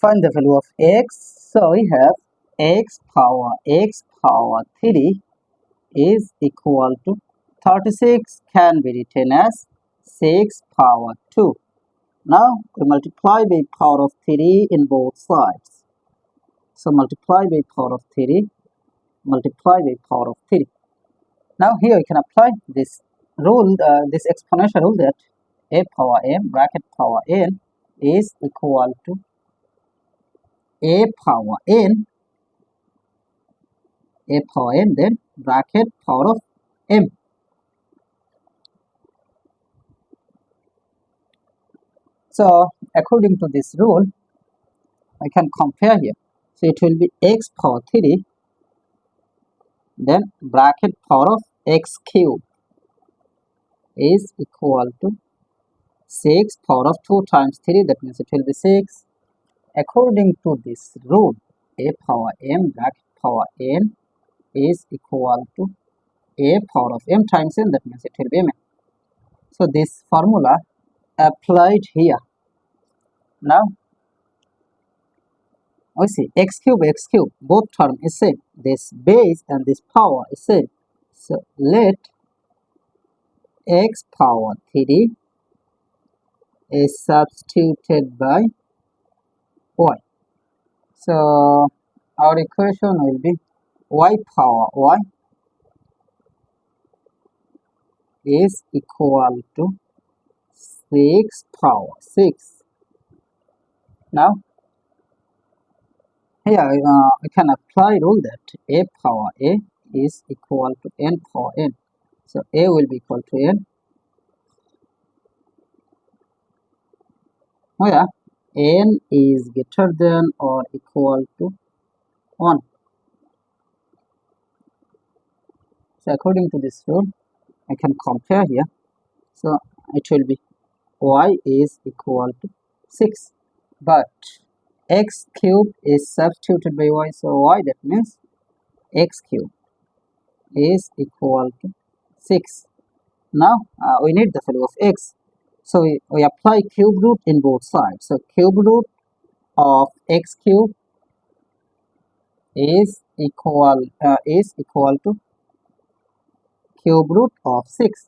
Find the value of x. So we have x power 3 is equal to 36 can be written as 6 power 2. Now we multiply by power of 3 in both sides. So multiply by power of 3, multiply by power of 3. Now here you can apply this rule, this exponential rule, that a power m bracket power n is equal to a power n then bracket power of m. So according to this rule, I can compare here. So it will be x power 3 then bracket power of x cube is equal to 6 power of 2 times 3, that means it will be 6. According to this rule, a power m bracket power n is equal to a power of m times n, that means it will be m. So this formula applied here. Now we see x cube, both term is same. This base and this power is same. So let x power 3 is substituted by y. So our equation will be y power y is equal to 6 power 6. Now here we can apply rule that a power a is equal to n power n. So a will be equal to n, where n is greater than or equal to 1. So according to this rule, I can compare here. So it will be y is equal to 6, but x cube is substituted by y, so y, that means x cube is equal to 6. Now we need the value of x, so we apply cube root in both sides. So cube root of x cube is equal to cube root of 6.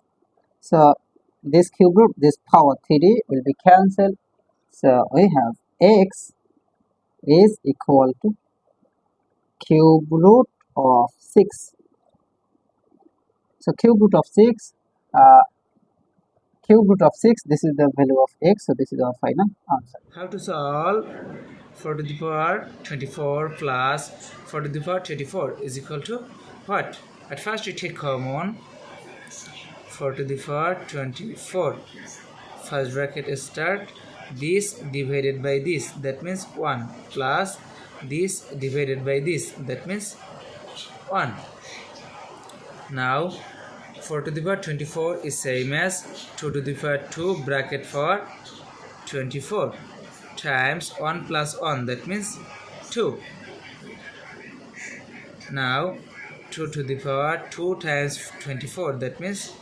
So this cube root, this power 3 will be cancelled. So we have x is equal to cube root of 6. So cube root of 6, this is the value of x. So this is our final answer. How to solve 4 to the power 24 plus 4 to the power 24 is equal to what? At first we take common 4 to the power 24. First bracket start, this divided by this, that means 1, plus this divided by this, that means 1. Now 4 to the power 24 is same as 2 to the power 2 bracket for 24 times 1 plus 1, that means 2. Now 2 to the power 2 times 24, that means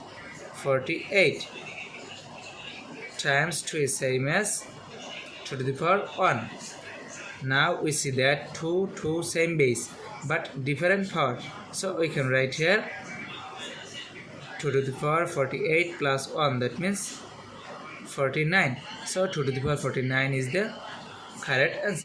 48 times 2 is same as 2 to the power 1. Now we see that 2 same base but different power, so we can write here 2 to the power 48 plus 1, that means 49. So 2 to the power 49 is the correct answer.